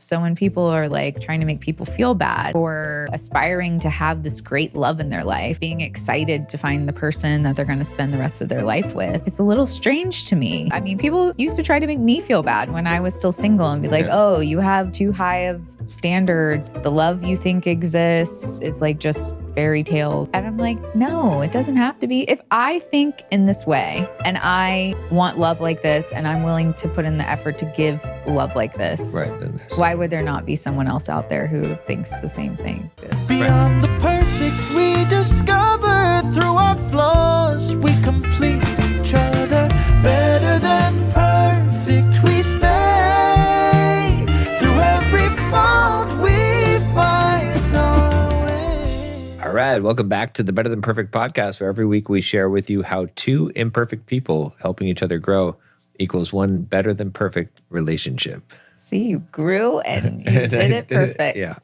So when people are like trying to make people feel bad or aspiring to have this great love in their life, being excited to find the person that they're going to spend the rest of their life with, it's a little strange to me. I mean, people used to try to make me feel bad when I was still single and be like, oh, you have too high of standards. The love you think exists is like just fairy tales. And I'm like, no, it doesn't have to be. If I think in this way and I want love like this and I'm willing to put in the effort to give love like this, right, why would there not be someone else out there who thinks the same thing? Beyond the perfect we discover, through our flaws we complete each other. Better than perfect we stay, through every fault we find our way. All right, welcome back to the Better Than Perfect podcast, where every week we share with you how two imperfect people helping each other grow equals one better than perfect relationship. See, you grew and you did it perfect. Yeah.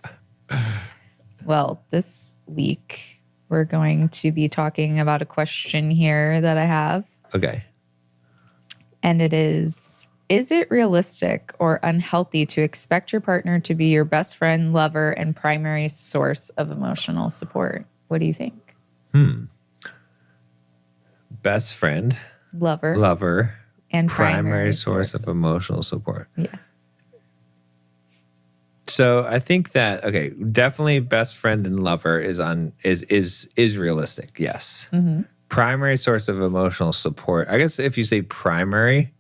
Well, this week we're going to be talking about a question here that I have. Okay. And it is it realistic or unhealthy to expect your partner to be your best friend, lover, and primary source of emotional support? What do you think? Best friend, lover, and primary source of emotional support. Yes. So I think that, okay, definitely best friend and lover is realistic. Yes. Mm-hmm. Primary source of emotional support. I guess if you say primary,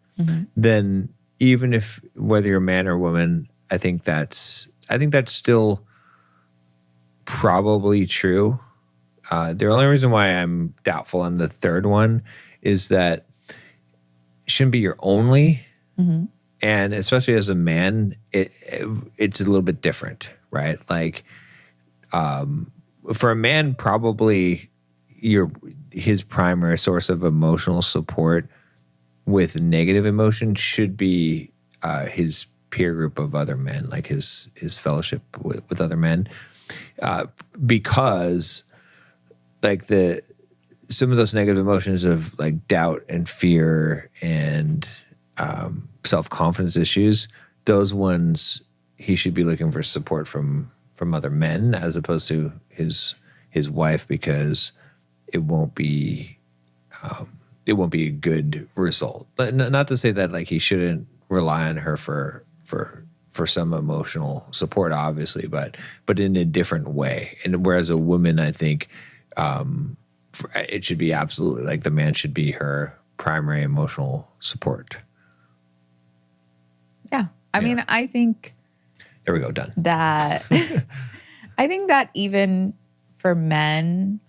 then even if whether you're a man or woman, I think that's still probably true. The only reason why I'm doubtful on the third one is that it shouldn't be your only. Mm-hmm. And especially as a man, it's a little bit different, right? Like, for a man, probably his primary source of emotional support with negative emotion should be his peer group of other men, like his fellowship with other men, because like some of those negative emotions of like doubt and fear and self-confidence issues, those ones he should be looking for support from other men as opposed to his wife, because it won't be a good result. But not to say that like he shouldn't rely on her for some emotional support, obviously, but in a different way. And whereas a woman, I think it should be absolutely like the man should be her primary emotional support. Yeah. I mean, I think there we go, done. That I think that even for men,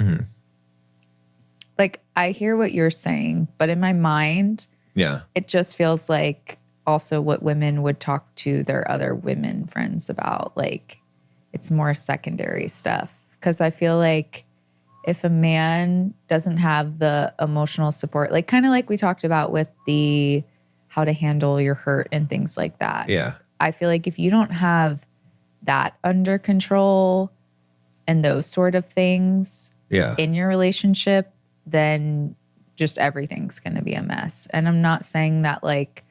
like I hear what you're saying, but in my mind, it just feels like also what women would talk to their other women friends about. Like it's more secondary stuff. Because I feel like if a man doesn't have the emotional support, like kind of like we talked about with the how to handle your hurt and things like that. Yeah. I feel like if you don't have that under control and those sort of things in your relationship, then just everything's going to be a mess. And I'm not saying that like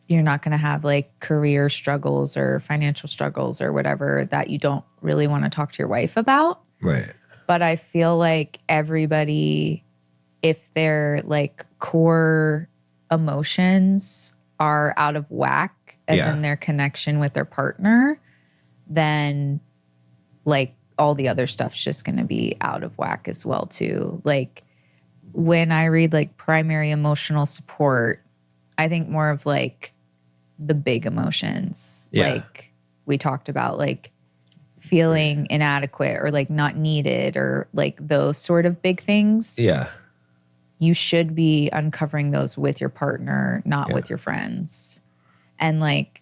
you're not going to have like career struggles or financial struggles or whatever that you don't really want to talk to your wife about. Right. But I feel like everybody, if their like core emotions are out of whack, as in their connection with their partner, then like all the other stuff's just going to be out of whack as well too. Like when I read like primary emotional support, I think more of like the big emotions. Like we talked about, like feeling inadequate or like not needed or like those sort of big things. Yeah. You should be uncovering those with your partner, not with your friends. And like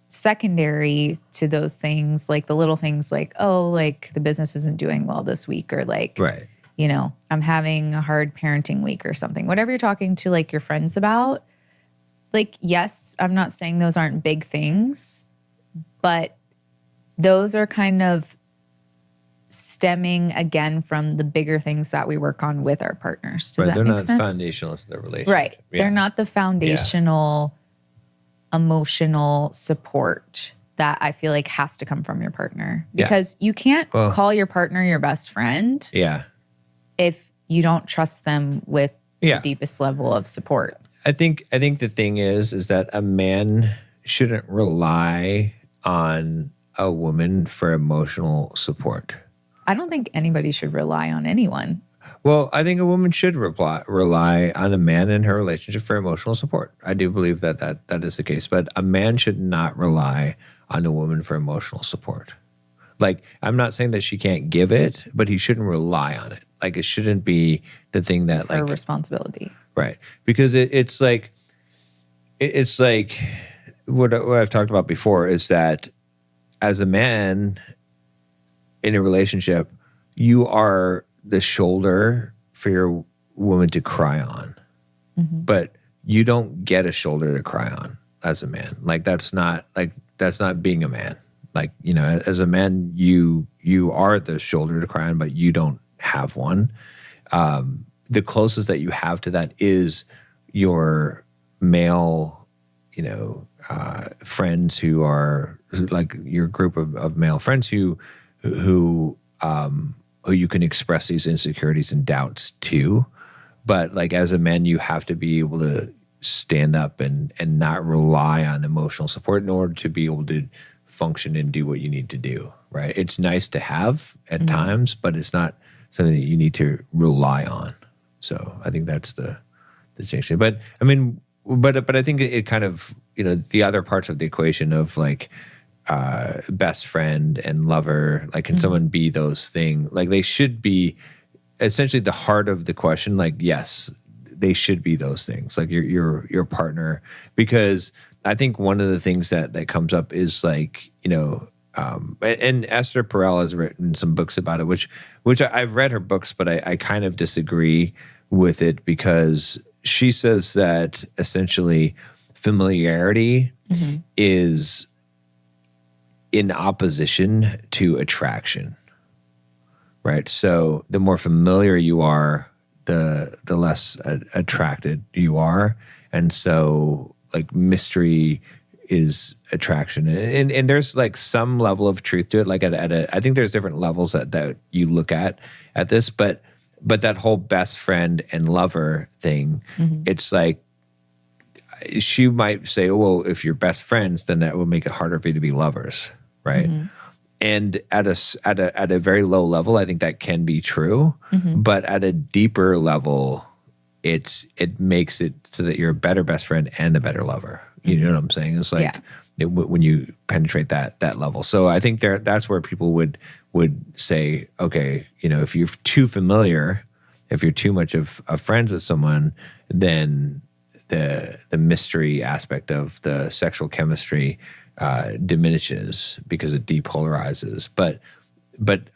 secondary to those things, like the little things like, oh, like the business isn't doing well this week, or like, you know, I'm having a hard parenting week or something. Whatever you're talking to like your friends about, like, yes, I'm not saying those aren't big things, but those are kind of stemming again from the bigger things that we work on with our partners. Does that they're make not sense? foundational to their relationship. Right. They're not the foundational emotional support that I feel like has to come from your partner. Because you can't call your partner your best friend if you don't trust them with the deepest level of support. I think the thing is that a man shouldn't rely on a woman for emotional support. I don't think anybody should rely on anyone. Well, I think a woman should rely on a man in her relationship for emotional support. I do believe that is the case. But a man should not rely on a woman for emotional support. Like, I'm not saying that she can't give it, but he shouldn't rely on it. Like, it shouldn't be the thing that, like, her responsibility. Right. Because it's like what I've talked about before is that as a man in a relationship, you are the shoulder for your woman to cry on. But you don't get a shoulder to cry on as a man. Like, that's not being a man. Like, you know, as a man, you are the shoulder to cry on, but you don't have one. The closest that you have to that is your male, you know, friends who are like your group of male friends who you can express these insecurities and doubts to. But like, as a man, you have to be able to stand up and not rely on emotional support in order to be able to function and do what you need to do, right? It's nice to have at times, but it's not something that you need to rely on. So I think that's the distinction. But I mean, but I think it kind of, you know, the other parts of the equation of like best friend and lover, like, can someone be those things? Like, they should be essentially the heart of the question. Like, yes, they should be those things, like your partner. Because I think one of the things that comes up is like, you know, and Esther Perel has written some books about it, which I've read her books, but I kind of disagree with it, because she says that essentially familiarity is in opposition to attraction, right? So the more familiar you are, the less attracted you are. And so like mystery is attraction. And there's like some level of truth to it. Like I think there's different levels that you look at this, but that whole best friend and lover thing, it's like, she might say, oh, well, if you're best friends, then that will make it harder for you to be lovers, right? And at a very low level, I think that can be true. But at a deeper level, it makes it so that you're a better best friend and a better lover. You know what I'm saying? It's like when you penetrate that level. So I think that's where people would say, okay, you know, if you're too familiar, if you're too much of friends with someone, then the mystery aspect of the sexual chemistry diminishes because it depolarizes. But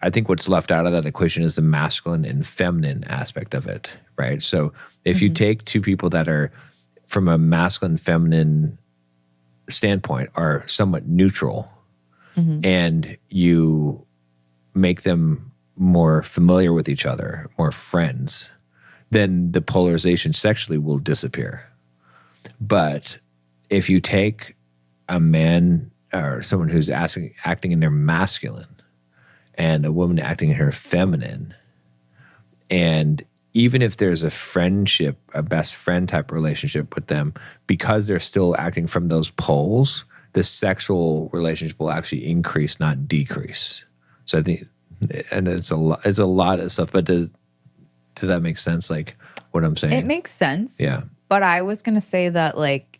I think what's left out of that equation is the masculine and feminine aspect of it, right? So if you take two people that are from a masculine feminine standpoint are somewhat neutral, and you make them more familiar with each other, more friends, then the polarization sexually will disappear. But if you take a man or someone who's acting in their masculine and a woman acting in her feminine, and even if there's a friendship, a best friend type relationship with them, because they're still acting from those poles, the sexual relationship will actually increase, not decrease. So I think, and it's a lot of stuff, but does that make sense? Like what I'm saying? It makes sense. Yeah. But I was going to say that, like,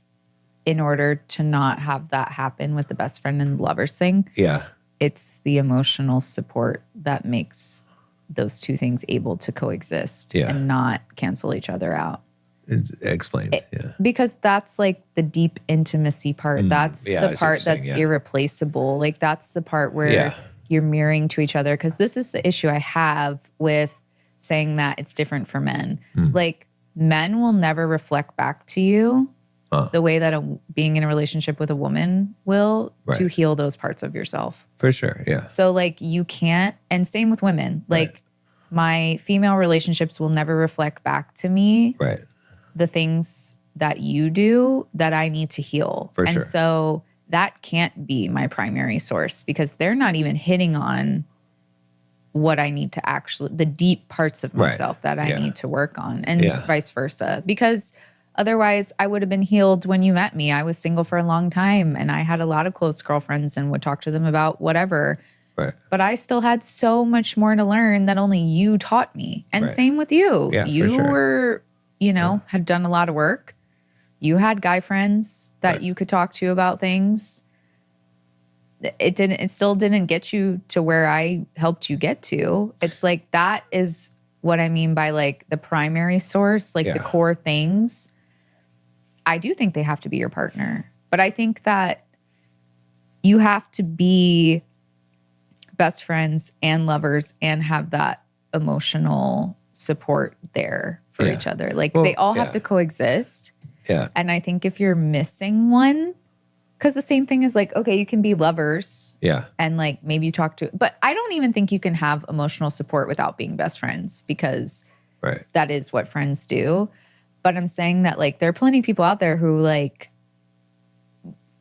in order to not have that happen with the best friend and lovers thing, it's the emotional support that makes those two things able to coexist and not cancel each other out. Explain. Because that's like the deep intimacy part. That's the part that's irreplaceable. Like, that's the part where you're mirroring to each other. Because this is the issue I have with saying that it's different for men. Like, men will never reflect back to you the way that being in a relationship with a woman will to heal those parts of yourself. For sure, yeah. So, like, you can't, and same with women. Like, my female relationships will never reflect back to me the things that you do that I need to heal. For and sure. so that can't be my primary source because they're not even hitting on what I need to actually, the deep parts of myself that I need to work on, and vice versa. Because otherwise I would have been healed when you met me. I was single for a long time and I had a lot of close girlfriends and would talk to them about whatever. Right. But I still had so much more to learn that only you taught me. And same with you. Yeah, you for sure. were, had done a lot of work. You had guy friends that you could talk to about things. It still didn't get you to where I helped you get to. It's like, that is what I mean by like the primary source, like the core things. I do think they have to be your partner, but I think that you have to be best friends and lovers and have that emotional support there for each other. Like they all have to coexist. Yeah. And I think if you're missing one, because the same thing is like, okay, you can be lovers. Yeah. And like maybe you talk to, but I don't even think you can have emotional support without being best friends, because that is what friends do. But I'm saying that like there are plenty of people out there who like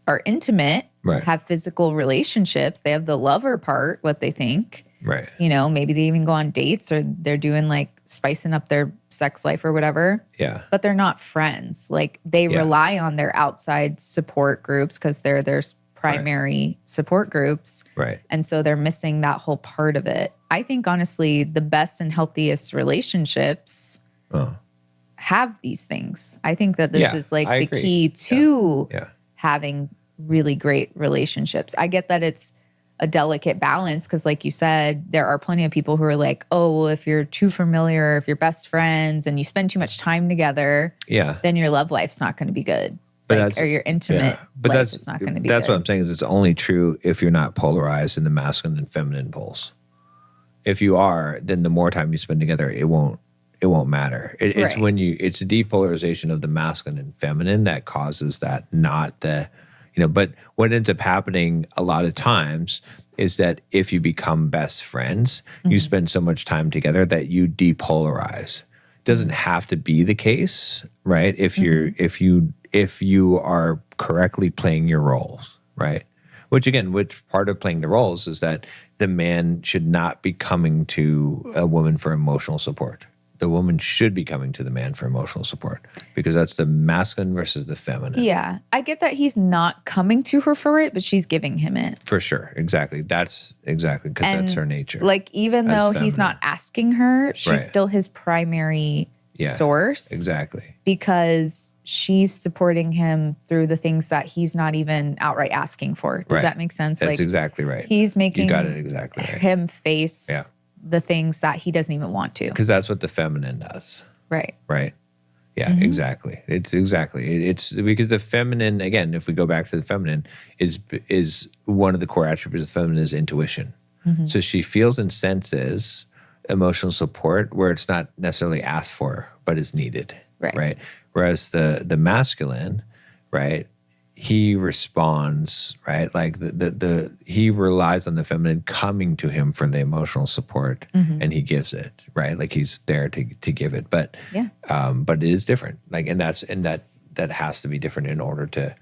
are intimate, have physical relationships. They have the lover part, what they think. Right. Maybe they even go on dates or they're doing like spicing up their sex life or whatever. Yeah. But they're not friends. Like they rely on their outside support groups because they're their primary support groups. Right. And so they're missing that whole part of it. I think honestly, the best and healthiest relationships have these things. I think that this is like the key to having really great relationships. I get that it's a delicate balance because like you said, there are plenty of people who are like, oh, well, if you're too familiar, if you're best friends and you spend too much time together, then your love life's not going to be good. But or your intimate life is not going to be good. That's what I'm saying is it's only true if you're not polarized in the masculine and feminine poles. If you are, then the more time you spend together, it won't matter. It's when it's the depolarization of the masculine and feminine that causes that, not the, but what ends up happening a lot of times is that if you become best friends, you spend so much time together that you depolarize. Doesn't have to be the case, right? If you are correctly playing your roles, right? Which part of playing the roles is that the man should not be coming to a woman for emotional support. The woman should be coming to the man for emotional support because that's the masculine versus the feminine. Yeah. I get that he's not coming to her for it, but she's giving him it. For sure. Exactly. That's exactly because that's her nature. Like even though he's not asking her, she's still his primary source. Exactly. Because she's supporting him through the things that he's not even outright asking for. Does that make sense? That's exactly right. He's making you got it exactly right. him face the things that he doesn't even want to. Because that's what the feminine does. Right. Right. Yeah, exactly. It's because the feminine, again, if we go back to the feminine, is one of the core attributes of the feminine is intuition. So she feels and senses emotional support where it's not necessarily asked for, but is needed. Right. Whereas the masculine, right, he responds, right? Like he relies on the feminine coming to him for the emotional support, and he gives it, right? Like he's there to give it, but it is different. Like, and that has to be different in order to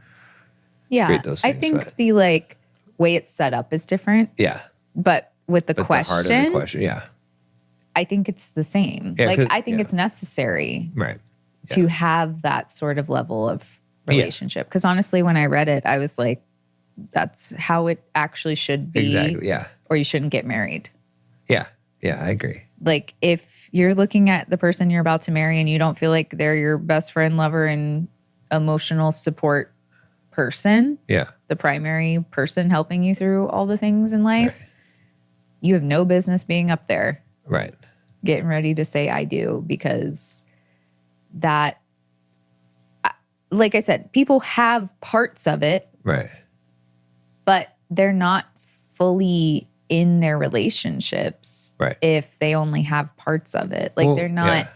create those things. I think the like way it's set up is different. Yeah, but with the question, the heart of the question, I think it's the same. Yeah, like I think it's necessary, right, to have that sort of level of relationship. Because honestly, when I read it, I was like, that's how it actually should be. Exactly, yeah. Or you shouldn't get married. Yeah, I agree. Like if you're looking at the person you're about to marry and you don't feel like they're your best friend, lover, and emotional support person, the primary person helping you through all the things in life, you have no business being up there. Right. Getting ready to say I do, because that, like I said, people have parts of it. Right. But they're not fully in their relationships if they only have parts of it. Like they're not,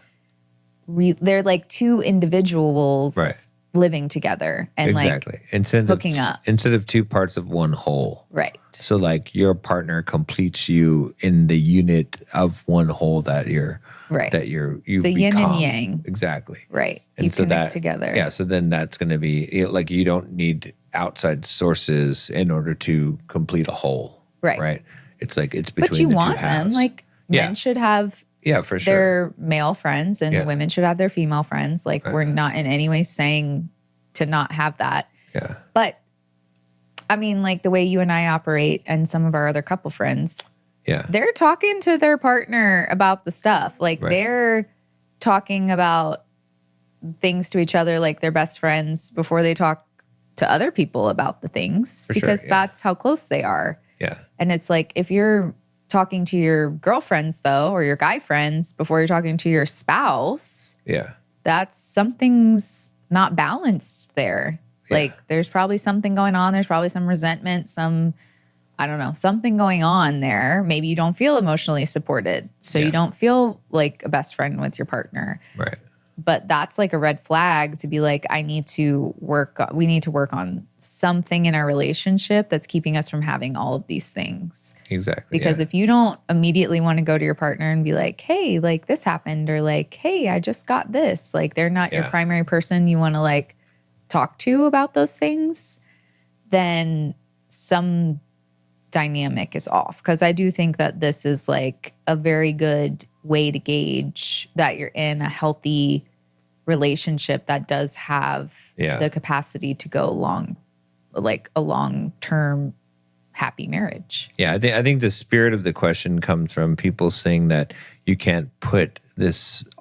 they're like two individuals living together and exactly. like hooking up. Instead of two parts of one whole. Right. So like your partner completes you in the unit of one whole that you've the yin become. and yang. Exactly. Right. And you so connect together. Yeah. So then that's going to be like you don't need outside sources in order to complete a whole. Right. Right. It's like it's between but you the want two halves. them. Like men should have for sure. their male friends and women should have their female friends. Like we're not in any way saying to not have that. Yeah. But I mean, like the way you and I operate and some of our other couple friends, they're talking to their partner about the stuff. Like they're talking about things to each other like they're best friends before they talk to other people about the things because that's how close they are. Yeah. And it's like if you're talking to your girlfriends though or your guy friends before you're talking to your spouse, that's something's not balanced there. Like there's probably something going on. There's probably some resentment, something going on there. Maybe you don't feel emotionally supported. So you don't feel like a best friend with your partner. Right. But that's like a red flag to be like, we need to work on something in our relationship that's keeping us from having all of these things. Exactly. Because if you don't immediately want to go to your partner and be like, hey, like this happened, or like, hey, I just got this. Like they're not your primary person you want to like talk to about those things, then some dynamic is off. Because I do think that this is like a very good way to gauge that you're in a healthy relationship that does have the capacity to go along, like a long-term happy marriage. Yeah, I think the spirit of the question comes from people saying that you can't put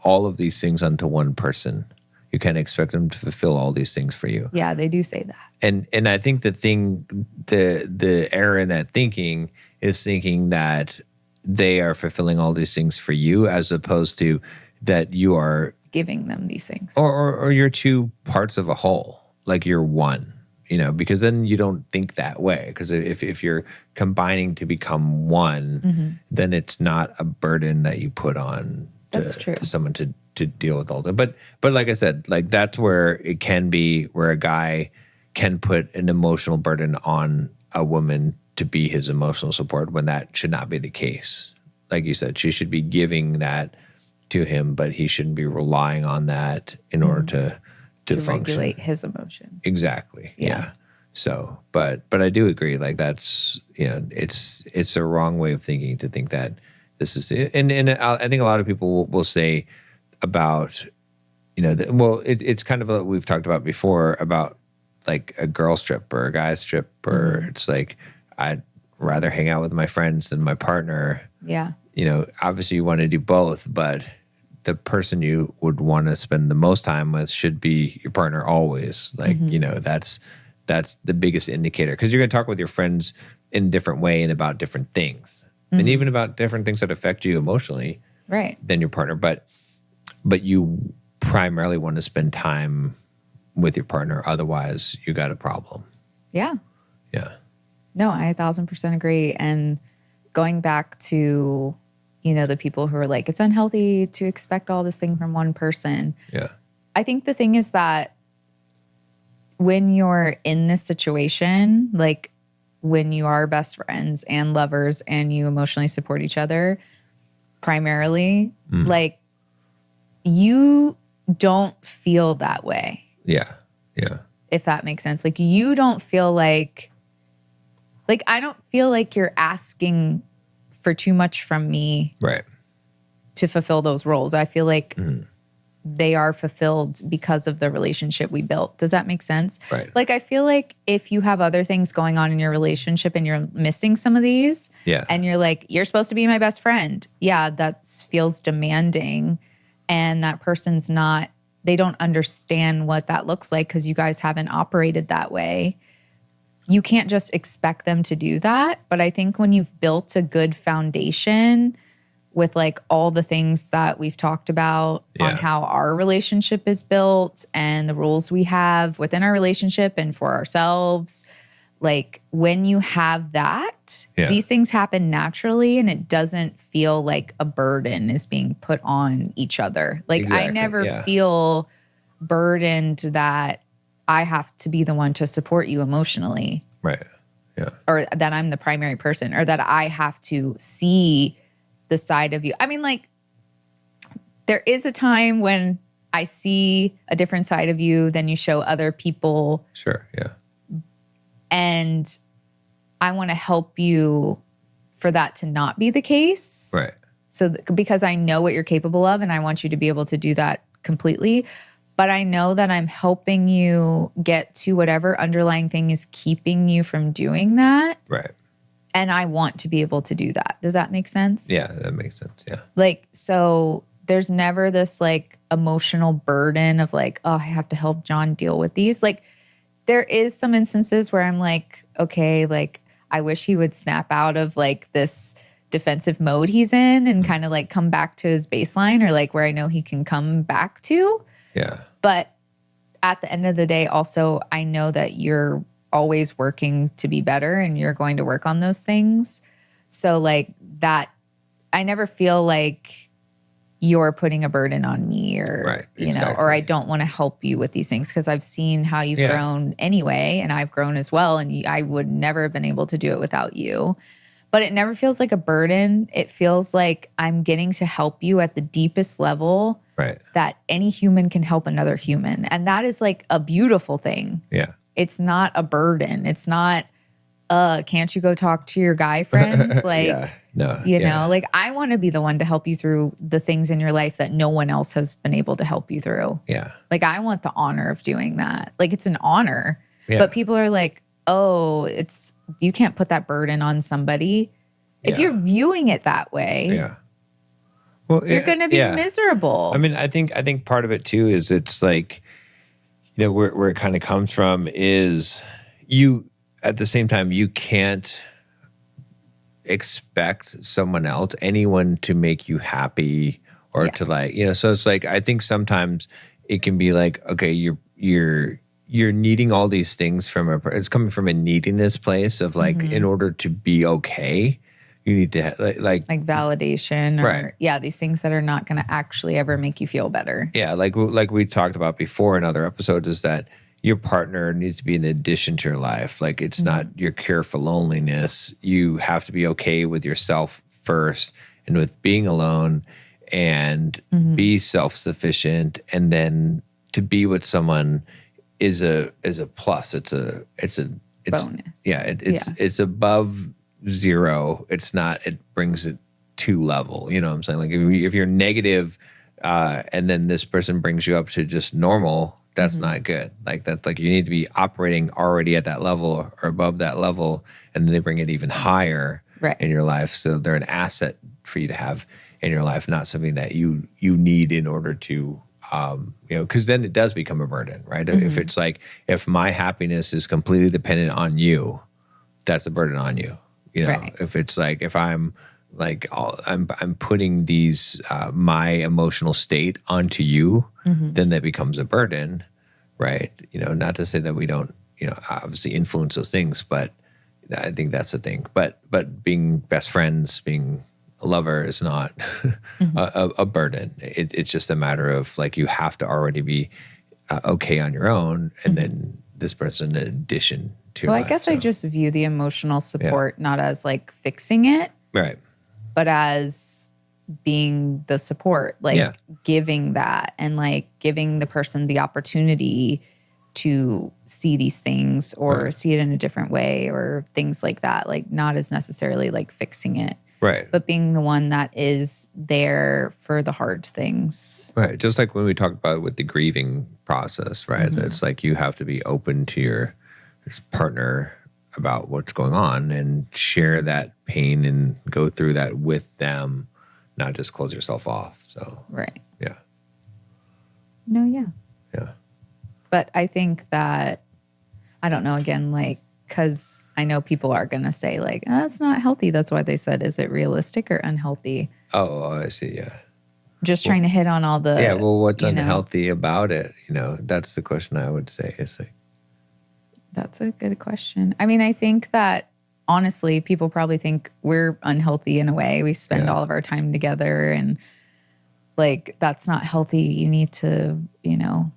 all of these things onto one person. You can't expect them to fulfill all these things for you. Yeah, they do say that. And I think the error in that thinking is thinking that they are fulfilling all these things for you as opposed to that you are giving them these things. Or you're two parts of a whole, like you're one, because then you don't think that way. Because if you're combining to become one, then it's not a burden that you put on to someone to deal with all that. But like I said, like that's where it can be where a guy can put an emotional burden on a woman to be his emotional support when that should not be the case. Like you said, she should be giving that to him, but he shouldn't be relying on that in order to function. Regulate his emotions. Exactly. Yeah. So, but I do agree. Like that's it's a wrong way of thinking to think that this is. And I think a lot of people will say about it's kind of what we've talked about before about like a girl's trip or a guy's trip, or it's like I'd rather hang out with my friends than my partner. Yeah. Obviously you want to do both, but the person you would want to spend the most time with should be your partner always. Like, that's the biggest indicator because you're going to talk with your friends in a different way and about different things and even about different things that affect you emotionally than your partner. But you primarily want to spend time with your partner. Otherwise you got a problem. Yeah. Yeah. No, I 1,000% agree. And going back to, the people who are like, it's unhealthy to expect all this thing from one person. Yeah. I think the thing is that when you're in this situation, like when you are best friends and lovers and you emotionally support each other, primarily, like you don't feel that way. Yeah. Yeah. If that makes sense. Like you don't feel like I don't feel like you're asking for too much from me to fulfill those roles. I feel like they are fulfilled because of the relationship we built. Does that make sense? Right. Like I feel like if you have other things going on in your relationship and you're missing some of these and you're like, you're supposed to be my best friend. Yeah, that feels demanding. And that person's they don't understand what that looks like because you guys haven't operated that way. You can't just expect them to do that. But I think when you've built a good foundation with like all the things that we've talked about on how our relationship is built and the rules we have within our relationship and for ourselves, like when you have that, these things happen naturally and it doesn't feel like a burden is being put on each other. Like I never feel burdened that I have to be the one to support you emotionally. Right. Yeah. Or that I'm the primary person, or that I have to see the side of you. I mean, like, there is a time when I see a different side of you than you show other people. Sure. Yeah. And I want to help you for that to not be the case. Right. So because I know what you're capable of and I want you to be able to do that completely. But I know that I'm helping you get to whatever underlying thing is keeping you from doing that. Right. And I want to be able to do that. Does that make sense? Yeah, that makes sense. Yeah. Like, so there's never this like emotional burden of like, oh, I have to help John deal with these. Like, there is some instances where I'm like, okay, like, I wish he would snap out of like this defensive mode he's in and kind of like come back to his baseline, or like where I know he can come back to. Yeah. But at the end of the day, also, I know that you're always working to be better and you're going to work on those things. So like that, I never feel like you're putting a burden on me, or, right, you know, or I don't want to help you with these things because I've seen how you've grown anyway, and I've grown as well. And I would never have been able to do it without you. But it never feels like a burden. It feels like I'm getting to help you at the deepest level that any human can help another human. And that is like a beautiful thing. Yeah. It's not a burden. It's not, can't you go talk to your guy friends? Like, you know, like I want to be the one to help you through the things in your life that no one else has been able to help you through. Yeah. Like I want the honor of doing that. Like it's an honor. Yeah. But people are like, oh, you can't put that burden on somebody. If you're viewing it that way, well, you're going to be miserable. I mean, I think part of it too is it's like, you know, where it kind of comes from is you, at the same time, you can't expect someone else, anyone to make you happy or to like, you know, so it's like, I think sometimes it can be like, okay, you're needing all these things it's coming from a neediness place of like, in order to be okay, you need to like validation or these things that are not going to actually ever make you feel better. Yeah. Like we talked about before in other episodes, is that your partner needs to be an addition to your life. Like it's not your cure for loneliness. You have to be okay with yourself first and with being alone and be self-sufficient. And then to be with someone is a plus. It's bonus. Yeah. It's above zero. It's not, it brings it to level. You know what I'm saying? Like if you're negative and then this person brings you up to just normal, that's not good. Like that's like you need to be operating already at that level or above that level, and then they bring it even higher in your life. So they're an asset for you to have in your life, not something that you need in order to, you know, because then it does become a burden, right? If it's like, if my happiness is completely dependent on you, that's a burden on you. You know, if it's like, if I'm like, I'm putting these, my emotional state onto you, then that becomes a burden, right? You know, not to say that we don't, you know, obviously influence those things, but I think that's the thing. But being best friends, being a lover is not a burden. It's just a matter of like, you have to already be okay on your own, and then this person in addition to your life. I guess I just view the emotional support not as like fixing it, right, but as being the support, like giving that and like giving the person the opportunity to see these things or see it in a different way or things like that. Like not as necessarily like fixing it. Right. But being the one that is there for the hard things. Right. Just like when we talked about with the grieving process, right? It's like you have to be open to your partner about what's going on and share that pain and go through that with them, not just close yourself off. So, yeah. No, yeah. Yeah. But I think that, I don't know, again, like, because I know people are going to say like, that's not healthy. That's why they said, is it realistic or unhealthy? Oh, I see. Yeah. Just trying to hit on all the. Yeah. Well, what's unhealthy about it? You know, that's the question I would say. Is like, that's a good question. I mean, I think that honestly, people probably think we're unhealthy in a way. We spend all of our time together and like, that's not healthy. You need to, you know,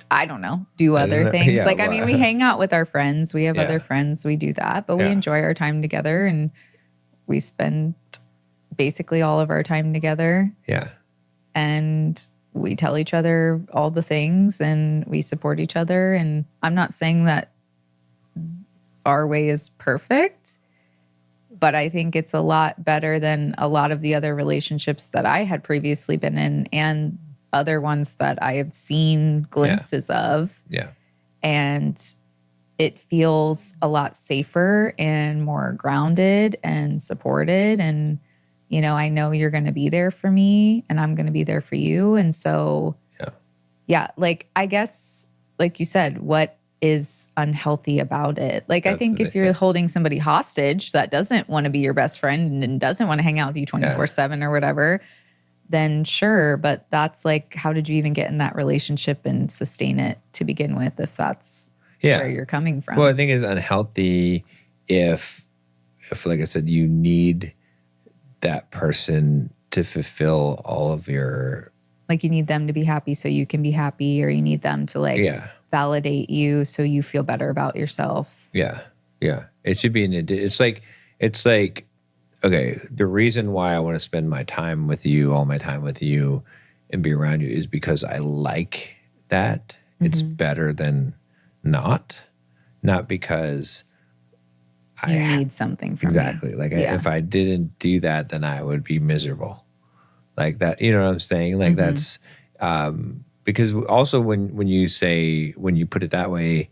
I don't know, do other things. Yeah, like, I mean, we hang out with our friends. We have Yeah. other friends. We do that, but we Yeah. enjoy our time together, and we spend basically all of our time together. Yeah. And we tell each other all the things, and we support each other. And I'm not saying that our way is perfect, but I think it's a lot better than a lot of the other relationships that I had previously been in, and other ones that I have seen glimpses of. Yeah. And it feels a lot safer and more grounded and supported. And, you know, I know you're going to be there for me, and I'm going to be there for you. And so, yeah, like, I guess, like you said, what is unhealthy about it? Like, I think if you're holding somebody hostage that doesn't want to be your best friend and doesn't want to hang out with you 24/7 or whatever, then sure. But that's like, how did you even get in that relationship and sustain it to begin with, if that's where you're coming from? Well, I think it's unhealthy if like I said, you need that person to fulfill all of your... Like, you need them to be happy so you can be happy, or you need them to like validate you so you feel better about yourself. Yeah. Yeah. It should be it's like, okay, the reason why I want to spend my time with you, all my time with you, and be around you is because I like that. It's better than not because you need something from exactly. me. Like, if I didn't do that, then I would be miserable. Like that, you know what I'm saying? Like that's because also when you put it that way,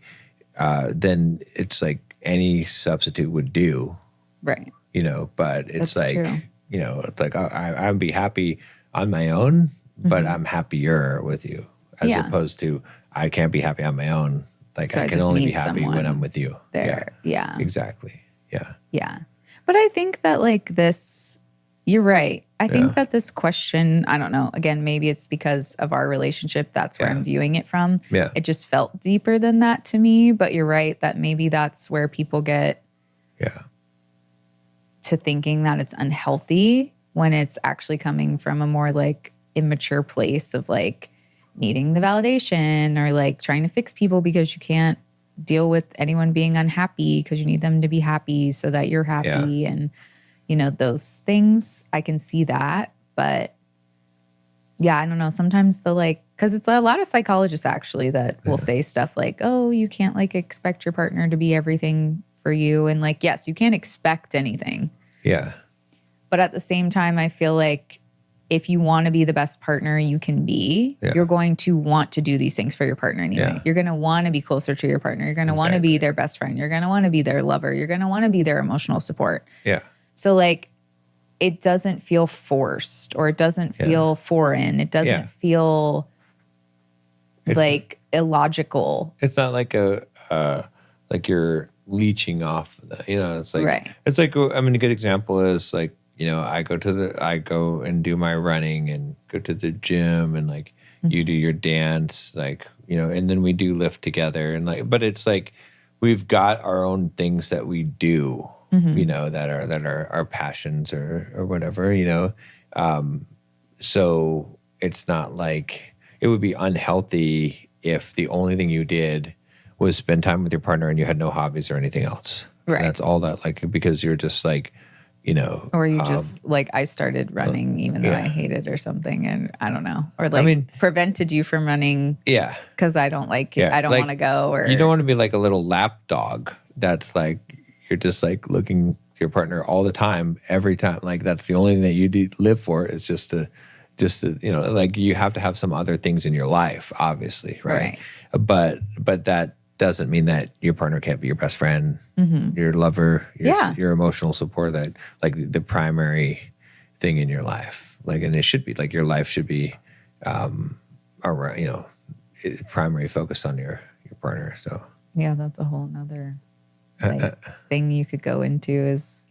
then it's like any substitute would do. Right. You know, but it's That's like, true. you know, it's like I'd be happy on my own, but I'm happier with you, as opposed to I can't be happy on my own. Like, So I I can just only be need happy when I'm with you. there. Yeah. Exactly. Yeah. Yeah. But I think that like this, you're right. I think that this question, I don't know, again, maybe it's because of our relationship. That's where I'm viewing it from. Yeah. It just felt deeper than that to me. But you're right that maybe that's where people get to thinking that it's unhealthy, when it's actually coming from a more like immature place of like needing the validation, or like trying to fix people because you can't deal with anyone being unhappy because you need them to be happy so that you're happy. And, you know, those things, I can see that. But yeah, I don't know. Sometimes because it's a lot of psychologists actually that will say stuff like, oh, you can't like expect your partner to be everything for you. And like, yes, you can't expect anything. Yeah. But at the same time, I feel like if you want to be the best partner you can be, you're going to want to do these things for your partner anyway. Yeah. You're going to want to be closer to your partner. You're going to want to be their best friend. You're going to want to be their lover. You're going to want to be their emotional support. Yeah. So like, it doesn't feel forced, or it doesn't feel foreign. It doesn't feel like illogical. It's not like like you're leeching off, you know, it's like, it's like, I mean, a good example is like, you know, I go and do my running and go to the gym, and like you do your dance, like, you know, and then we do lift together, and like, but it's like, we've got our own things that we do, you know, that are our passions or whatever, you know. So it's not like, it would be unhealthy if the only thing you did was spend time with your partner and you had no hobbies or anything else. Right. And that's all that, like, because you're just like, you know. Or you just, like, I started running even though I hate it or something, and I don't know. Or like, I mean, prevented you from running because I don't like it. I don't like, want to go. Or you don't want to be like a little lap dog that's like, you're just like looking to your partner all the time, every time. Like, that's the only thing that you live for, is just to, you know, like, you have to have some other things in your life, obviously, right? But that doesn't mean that your partner can't be your best friend, your lover, your emotional support, that like the primary thing in your life. Like, and it should be like, your life should be around, you know, primary focused on your partner. So yeah, that's a whole nother thing you could go into. Is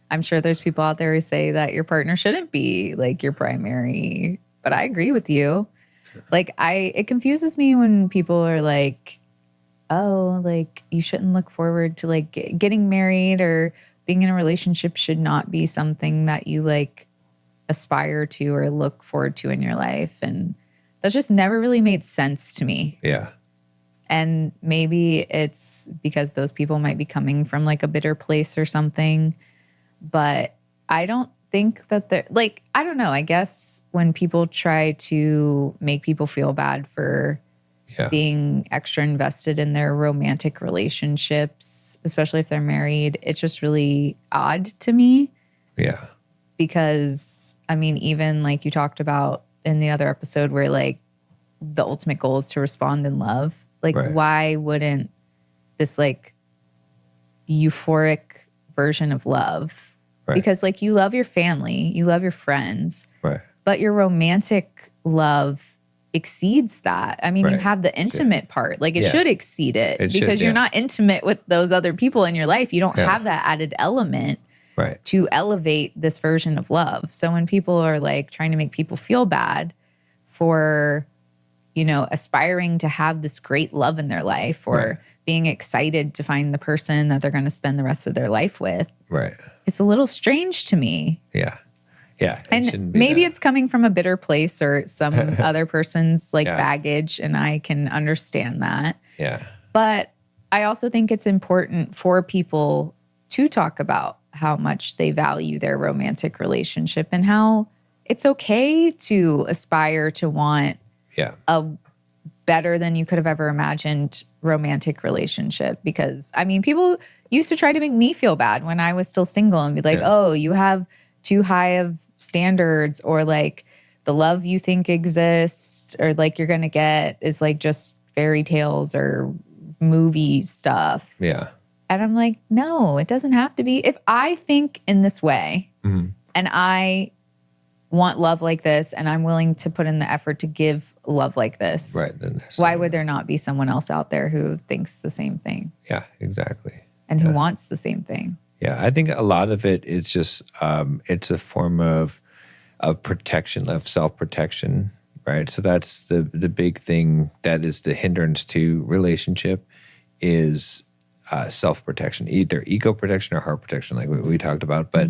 I'm sure there's people out there who say that your partner shouldn't be like your primary, but I agree with you. Like, it confuses me when people are like, oh, like, you shouldn't look forward to like getting married, or being in a relationship should not be something that you like aspire to or look forward to in your life. And That's just never really made sense to me. Yeah. And maybe it's because those people might be coming from like a bitter place or something. But I don't think that they're like, I don't know. I guess when people try to make people feel bad for being extra invested in their romantic relationships, especially if they're married, it's just really odd to me. Yeah. Because, I mean, even like you talked about in the other episode where like the ultimate goal is to respond in love. Like, why wouldn't this like euphoric version of love? Because like you love your family, you love your friends, but your romantic love exceeds that. I mean, you have the intimate part. Like it should exceed it because you're not intimate with those other people in your life. You don't have that added element to elevate this version of love. So when people are like trying to make people feel bad for, you know, aspiring to have this great love in their life or being excited to find the person that they're going to spend the rest of their life with. It's a little strange to me. Yeah. And maybe it's coming from a bitter place or some other person's like baggage, and I can understand that. But I also think it's important for people to talk about how much they value their romantic relationship and how it's okay to aspire to want a better than you could have ever imagined romantic relationship. Because, I mean, people used to try to make me feel bad when I was still single and be like, oh, you have too high of standards, or like the love you think exists or like you're going to get is like just fairy tales or movie stuff. And I'm like, no, it doesn't have to be. If I think in this way and I want love like this and I'm willing to put in the effort to give love like this, then why would there not be someone else out there who thinks the same thing? Exactly. And who wants the same thing? I think a lot of it is just it's a form of protection, of self-protection, right? So that's the big thing that is the hindrance to relationship is self-protection, either ego protection or heart protection, like we talked about. But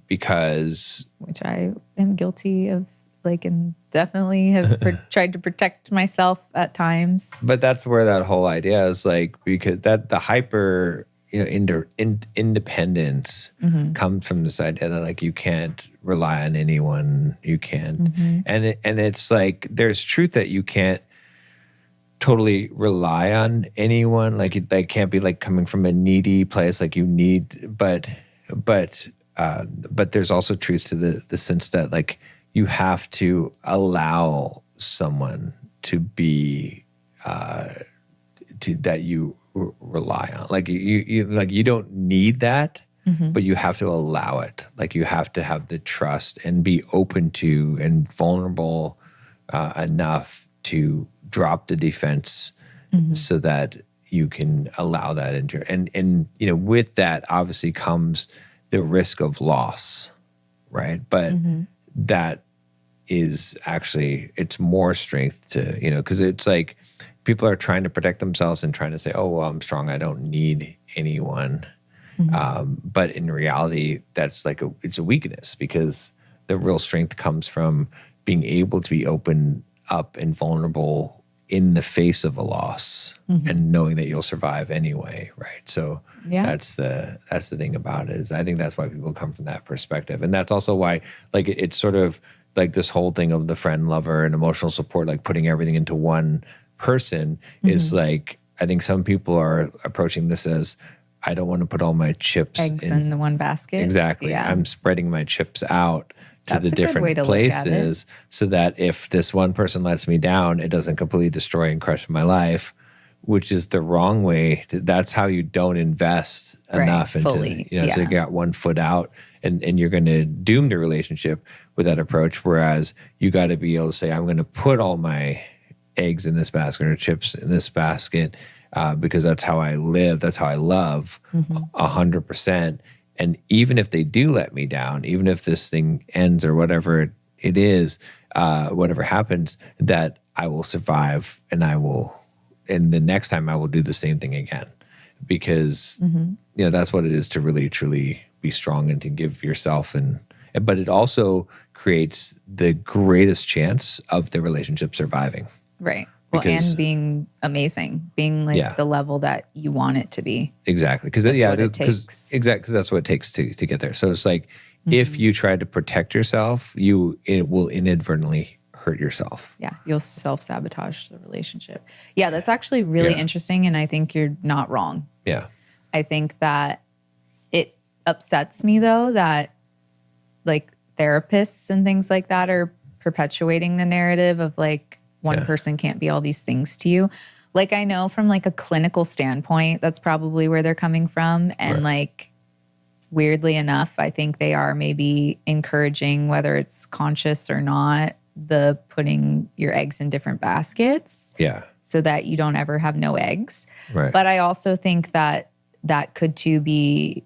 because... Which I am guilty of, like, and definitely have tried to protect myself at times. But that's where that whole idea is, like, because that the hyper... independence comes from this idea that like you can't rely on anyone, you can't, and it's like there's truth that you can't totally rely on anyone. Like they can't be like coming from a needy place, like you need, but there's also truth to the sense that like you have to allow someone to be that you rely on. Like you don't need that, but you have to allow it. Like you have to have the trust and be open to and vulnerable enough to drop the defense so that you can allow that into and you know, with that obviously comes the risk of loss, right? But that is actually, it's more strength to, you know, because it's like people are trying to protect themselves and trying to say, oh, well, I'm strong, I don't need anyone. But in reality, that's like it's a weakness, because the real strength comes from being able to be open up and vulnerable in the face of a loss and knowing that you'll survive anyway, right? So that's the thing about it, is I think that's why people come from that perspective. And that's also why, like, it's sort of like this whole thing of the friend, lover, and emotional support, like putting everything into one person is like, I think some people are approaching this as, I don't want to put all my chips eggs in the one basket. Exactly. Yeah. I'm spreading my chips out to That's the different places so that if this one person lets me down, it doesn't completely destroy and crush my life, which is the wrong way. That's how you don't invest enough into, fully. you know, so you got one foot out and you're going to doom the relationship with that approach. Whereas you got to be able to say, I'm going to put all my eggs in this basket or chips in this basket because that's how I live. That's how I love 100%. And even if they do let me down, even if this thing ends or whatever it is, whatever happens, that I will survive and the next time I will do the same thing again. Because, you know, that's what it is to really, truly be strong and to give yourself and but it also creates the greatest chance of the relationship surviving. Right. Well, and being amazing, being like the level that you want it to be. Exactly. Because that's what it takes to get there. So it's like, if you try to protect yourself, it will inadvertently hurt yourself. Yeah. You'll self-sabotage the relationship. Yeah. That's actually really interesting. And I think you're not wrong. Yeah. I think that it upsets me though, that like therapists and things like that are perpetuating the narrative of like, one person can't be all these things to you. Like, I know from like a clinical standpoint, that's probably where they're coming from. And like, weirdly enough, I think they are maybe encouraging, whether it's conscious or not, the putting your eggs in different baskets. Yeah. So that you don't ever have no eggs. Right. But I also think that that could too be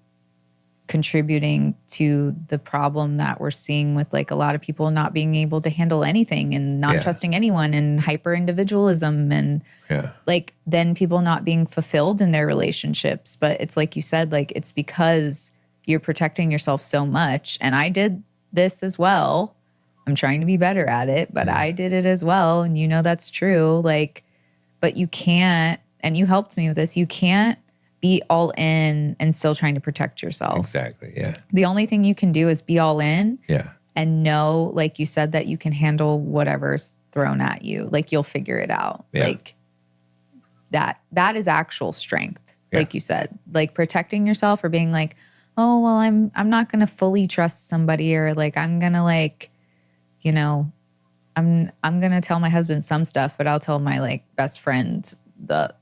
contributing to the problem that we're seeing with like a lot of people not being able to handle anything and not trusting anyone and hyper individualism and like then people not being fulfilled in their relationships. But it's like you said, like it's because you're protecting yourself so much. And I did this as well. I'm trying to be better at it, but I did it as well. And you know that's true. Like, but you can't, and you helped me with this, you can't be all in and still trying to protect yourself. Exactly, yeah. The only thing you can do is be all in and know, like you said, that you can handle whatever's thrown at you. Like you'll figure it out. Yeah. Like that is actual strength, like you said. Like protecting yourself or being like, oh, well, I'm not going to fully trust somebody or like I'm going to like, you know, I'm going to tell my husband some stuff, but I'll tell my like best friend the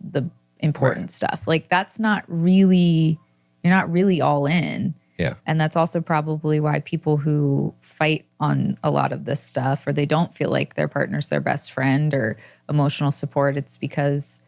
important stuff. Like that's not really, you're not really all in. Yeah. And that's also probably why people who fight on a lot of this stuff or they don't feel like their partner's their best friend or emotional support, it's because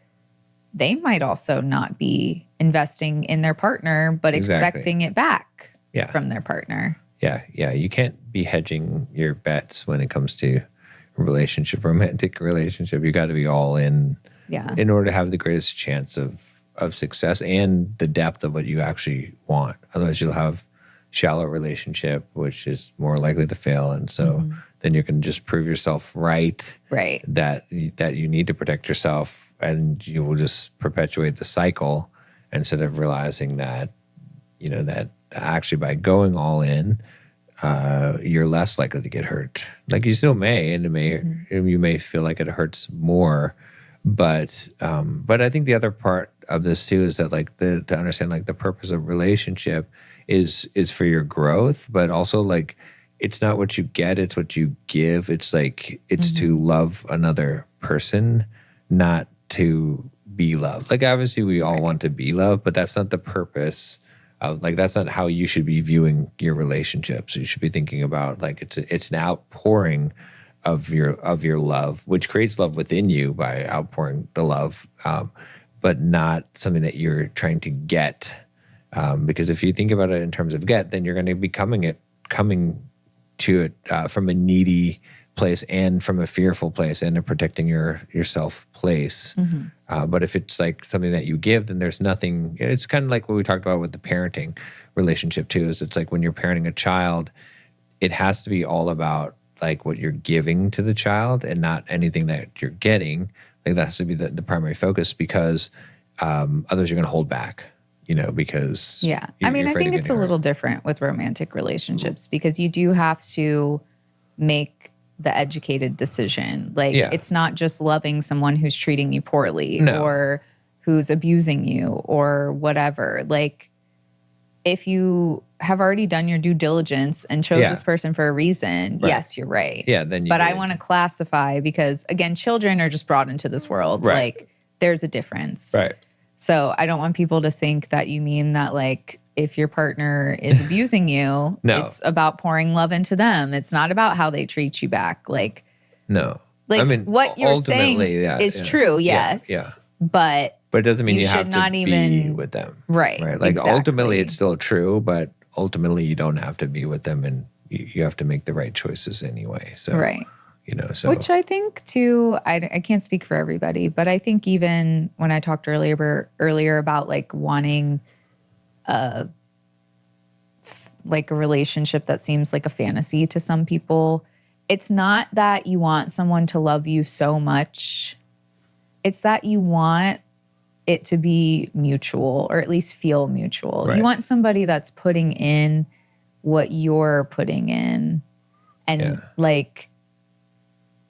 they might also not be investing in their partner, but expecting it back from their partner. Yeah. Yeah. You can't be hedging your bets when it comes to a relationship, romantic relationship. You got to be all in. Yeah. In order to have the greatest chance of success and the depth of what you actually want. Otherwise, you'll have shallow relationship, which is more likely to fail. And so then you can just prove yourself right. That you need to protect yourself, and you will just perpetuate the cycle instead of realizing that, you know, that actually by going all in, you're less likely to get hurt. Like you still may, and you may feel like it hurts more. But I think the other part of this too is that like to understand like the purpose of relationship is for your growth, but also like it's not what you get, it's what you give. It's like it's to love another person, not to be loved. Like obviously we all want to be loved, but that's not the purpose of like that's not how you should be viewing your relationships. You should be thinking about like it's an outpouring of your love, which creates love within you by outpouring the love, but not something that you're trying to get. Because if you think about it in terms of get, then you're going to be coming to it from a needy place and from a fearful place and a protecting yourself place. But if it's like something that you give, then there's nothing. It's kind of like what we talked about with the parenting relationship too. Is it's like when you're parenting a child, it has to be all about like what you're giving to the child and not anything that you're getting. Like that has to be the primary focus because others you're going to hold back, you know, because I mean, I think it's a little different with romantic relationships because you do have to make the educated decision. Like it's not just loving someone who's treating you poorly or who's abusing you or whatever. Like if you have already done your due diligence and chose this person for a reason, yes, you're right. Yeah, then But I want to classify because, again, children are just brought into this world. Like, there's a difference. Right. So I don't want people to think that you mean that, like, if your partner is abusing you, it's about pouring love into them. It's not about how they treat you back. Like, no. Like, I mean, what you're saying is true, yes. Yeah. But it doesn't mean you have not to even be with them. Right. Like ultimately it's still true, but ultimately you don't have to be with them and you have to make the right choices anyway. So, you know, so. Which I think too, I can't speak for everybody, but I think even when I talked earlier about like wanting like a relationship that seems like a fantasy to some people, it's not that you want someone to love you so much. It's that you want it to be mutual, or at least feel mutual. Right. You want somebody that's putting in what you're putting in, and like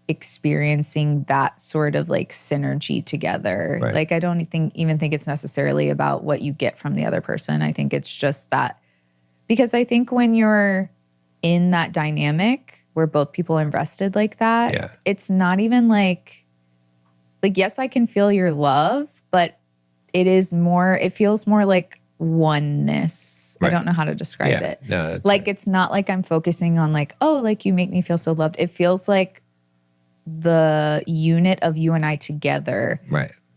experiencing that sort of like synergy together. Right. Like, I don't even think it's necessarily about what you get from the other person. I think it's just that, because I think when you're in that dynamic where both people are invested like that, it's not even like, yes, I can feel your love, but it feels more like oneness. Right. I don't know how to describe it. No, like, it's not like I'm focusing on like, oh, like you make me feel so loved. It feels like the unit of you and I together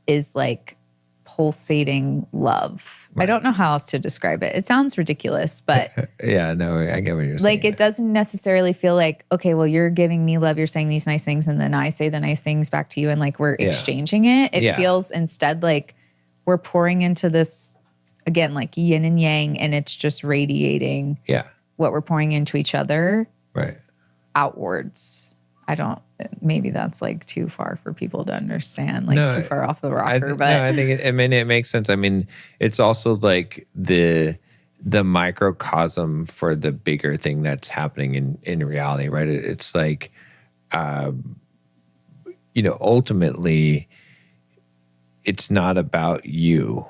is like pulsating love. Right. I don't know how else to describe it. It sounds ridiculous, but yeah, no, I get what you're saying. Like, it doesn't necessarily feel like, okay, well, you're giving me love, you're saying these nice things, and then I say the nice things back to you, and like we're exchanging it. It feels instead like we're pouring into this, again, like yin and yang, and it's just radiating what we're pouring into each other outwards. Maybe that's like too far for people to understand, like too far off the rocker. But I think it makes sense. I mean, it's also like the microcosm for the bigger thing that's happening in reality, right? It's like, ultimately, it's not about you,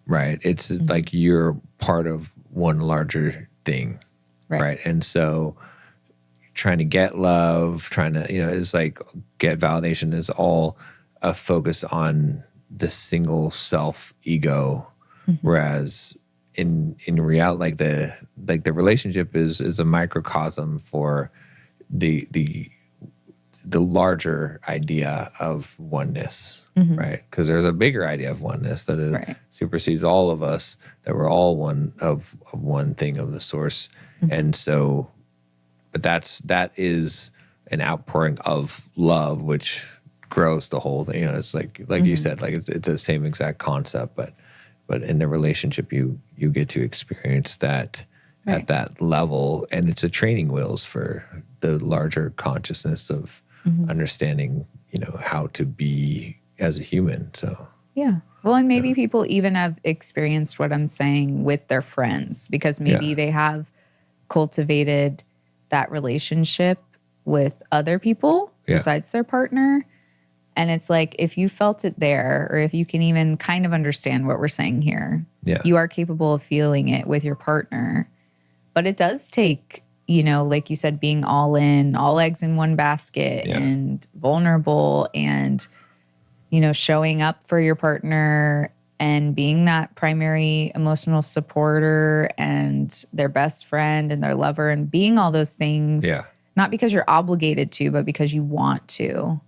right? It's like you're part of one larger thing, right? And so trying to get love, is like get validation is all a focus on the single self ego. Whereas in reality, like the relationship is a microcosm for the larger idea of oneness, right? Because there's a bigger idea of oneness that supersedes all of us, that we're all one of one thing of the source. And so, but that is an outpouring of love, which grows the whole thing. It's like you said, like it's the same exact concept, but in the relationship, you get to experience that at that level, and it's a training wheels for the larger consciousness of understanding, how to be as a human. So well, and maybe people even have experienced what I'm saying with their friends, because maybe they have cultivated that relationship with other people besides their partner. And it's like, if you felt it there, or if you can even kind of understand what we're saying here, you are capable of feeling it with your partner. But it does take, like you said, being all in, all eggs in one basket, and vulnerable, and, showing up for your partner and being that primary emotional supporter and their best friend and their lover, and being all those things, not because you're obligated to, but because you want to.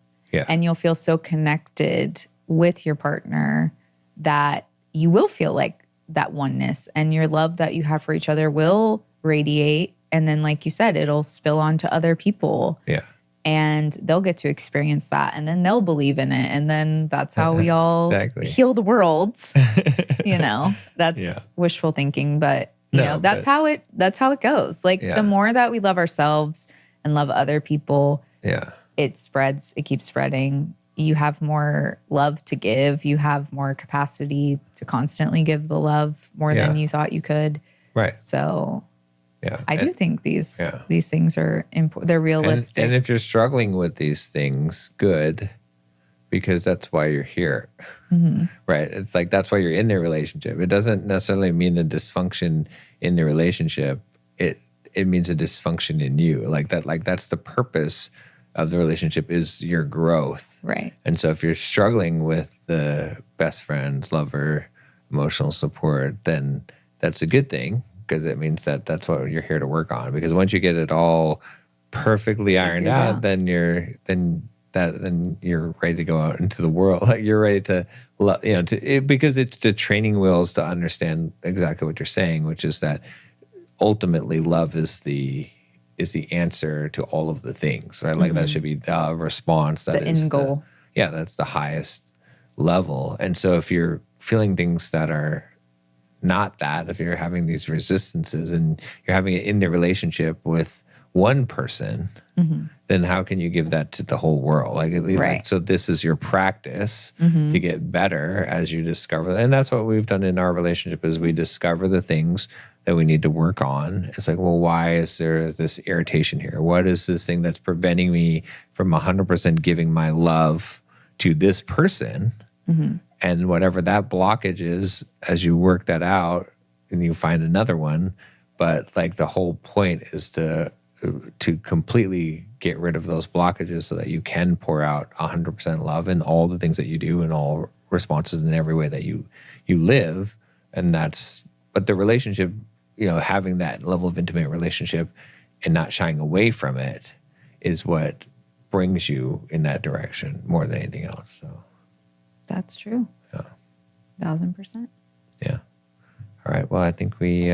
And you'll feel so connected with your partner that you will feel like that oneness, and your love that you have for each other will radiate. And then, like you said, it'll spill onto other people. And they'll get to experience that, and then they'll believe in it. And then that's how we all heal the world. That's wishful thinking, but that's how it goes. Like the more that we love ourselves and love other people, it spreads, it keeps spreading. You have more love to give. You have more capacity to constantly give the love more than you thought you could. Right. So I do think these things are important. They're realistic. And if you're struggling with these things, good, because that's why you're here, right? It's like, that's why you're in the relationship. It doesn't necessarily mean the dysfunction in the relationship. It means a dysfunction in you. Like that's the purpose of the relationship, is your growth. Right. And so if you're struggling with the best friends, lover, emotional support, then that's a good thing, because it means that that's what you're here to work on. Because once you get it all perfectly ironed out, then you're ready to go out into the world. Like you're ready to, because it's the training wheels to understand exactly what you're saying, which is that ultimately love is the answer to all of the things, right? Like that should be the response. That the is end goal. That's the highest level. And so if you're feeling things that are not that, if you're having these resistances and you're having it in the relationship with one person, then how can you give that to the whole world? Like, so this is your practice to get better as you discover. And that's what we've done in our relationship is we discover the things that we need to work on. It's like, well, why is there this irritation here? What is this thing that's preventing me from 100% giving my love to this person? And whatever that blockage is, as you work that out and you find another one. But like the whole point is to completely get rid of those blockages so that you can pour out 100% love in all the things that you do and all responses in every way that you live. And but the relationship, having that level of intimate relationship and not shying away from it is what brings you in that direction more than anything else. So that's true. Yeah. 1,000%. Yeah. All right. Well, I think we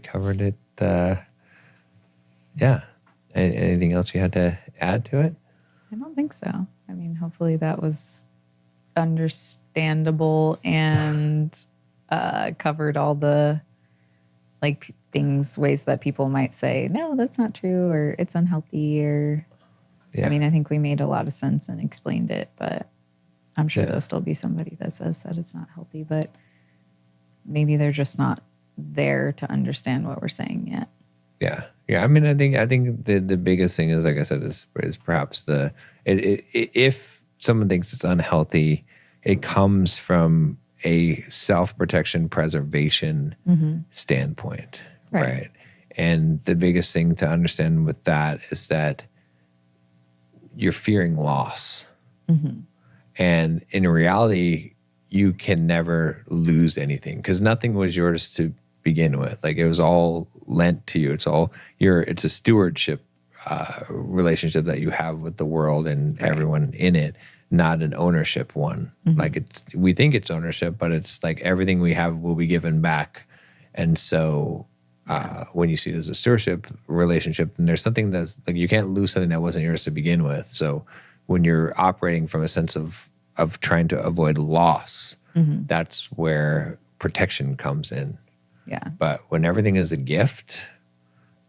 covered it. Yeah. Anything else you had to add to it? I don't think so. I mean, hopefully that was understandable and covered all the ways that people might say, no, that's not true, or it's unhealthy, or I mean, I think we made a lot of sense and explained it, but I'm sure there'll still be somebody that says that it's not healthy, but maybe they're just not there to understand what we're saying yet. Yeah. Yeah. I mean, I think the biggest thing is, like I said, is perhaps if someone thinks it's unhealthy, it comes from a self-protection preservation standpoint. Right. And the biggest thing to understand with that is that you're fearing loss. And in reality, you can never lose anything because nothing was yours to begin with. Like, it was all lent to you. It's a stewardship relationship that you have with the world and everyone in it, not an ownership one. Like, we think it's ownership, but it's like everything we have will be given back. And so when you see it as a stewardship relationship, then there's something that's like, you can't lose something that wasn't yours to begin with. So when you're operating from a sense of trying to avoid loss, that's where protection comes in. Yeah. But when everything is a gift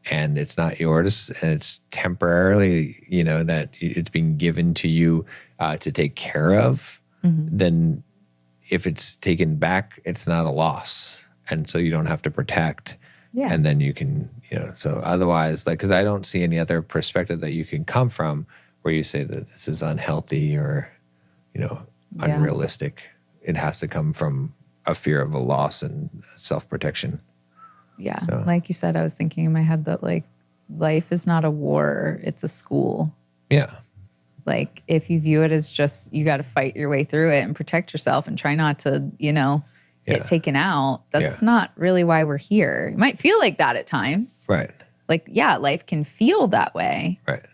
and it's not yours and it's temporarily, that it's being given to you to take care of, then if it's taken back, it's not a loss. And so you don't have to protect. Yeah. And then you can, so otherwise, because I don't see any other perspective that you can come from where you say that this is unhealthy or, unrealistic. It has to come from a fear of a loss and self-protection. Yeah. So, like you said, I was thinking in my head that life is not a war, it's a school. Yeah. Like, if you view it as just, you got to fight your way through it and protect yourself and try not to, get taken out. That's not really why we're here. It might feel like that at times. Right. Life can feel that way. Right.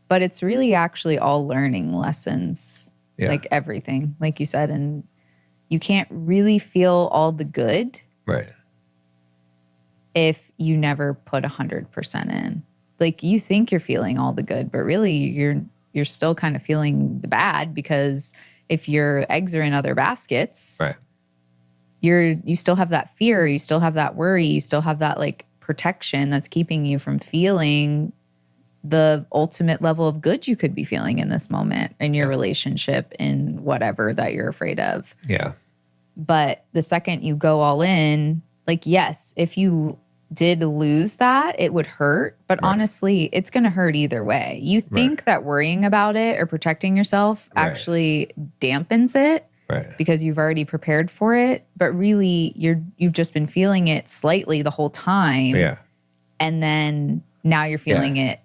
But it's really actually all learning lessons. Yeah. Like everything, like you said, and you can't really feel all the good. Right. If you never put 100% in. Like, you think you're feeling all the good, but really you're still kind of feeling the bad, because if your eggs are in other baskets, right, you still have that fear, you still have that worry, you still have that protection that's keeping you from feeling the ultimate level of good you could be feeling in this moment in your relationship, in whatever that you're afraid of. Yeah. But the second you go all in, yes, if you did lose that, it would hurt. But honestly, it's going to hurt either way. You think that worrying about it or protecting yourself actually dampens it because you've already prepared for it. But really, you've just been feeling it slightly the whole time. Yeah. And then now you're feeling it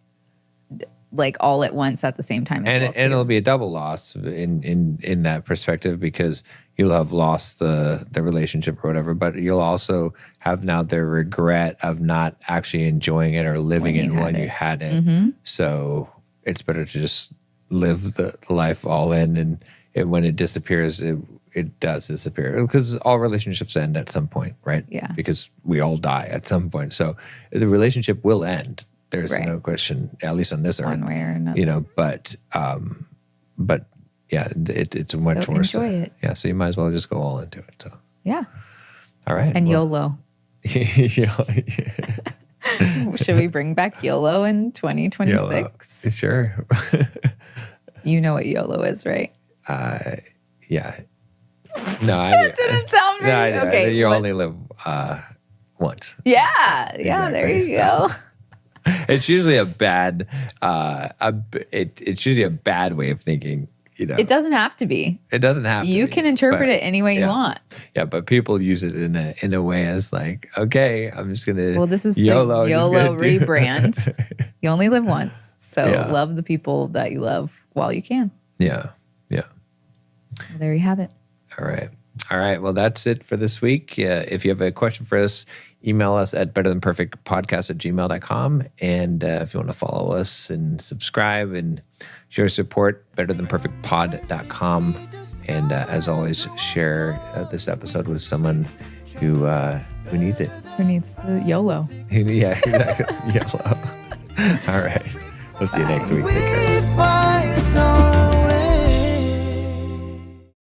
all at once at the same time as well, too. And it'll be a double loss in that perspective, because you'll have lost the relationship or whatever, but you'll also have now the regret of not actually enjoying it or living it when you had it. Mm-hmm. So it's better to just live the life all in, and when it disappears, it does disappear, because all relationships end at some point, right? Yeah. Because we all die at some point. So the relationship will end. There's no question, at least on this earth. One way or another. But yeah, it's much worse. Enjoy it. Yeah, so you might as well just go all into it. So yeah. All right. And YOLO. YOLO. Should we bring back YOLO in 2026? Sure. You know what YOLO is, right? Yeah. No, I That didn't sound right. No, Okay. you only live once. Yeah. Exactly. There you go. It's usually a bad. It's usually a bad way of thinking. It doesn't have to be. It doesn't have to. You be, can interpret it any way you want. Yeah, but people use it in a way as like, okay, I'm just gonna. Well, this is YOLO, the YOLO rebrand. You only live once, so love the people that you love while you can. Yeah. Well, there you have it. All right. Well, that's it for this week. If you have a question for us, email us at betterthanperfectpodcast@gmail.com. And if you want to follow us and subscribe and share support, betterthanperfectpod.com. And as always, share this episode with someone who needs it. Who needs the YOLO? Yeah, exactly. YOLO. All right. We'll see you next week. Take care. We find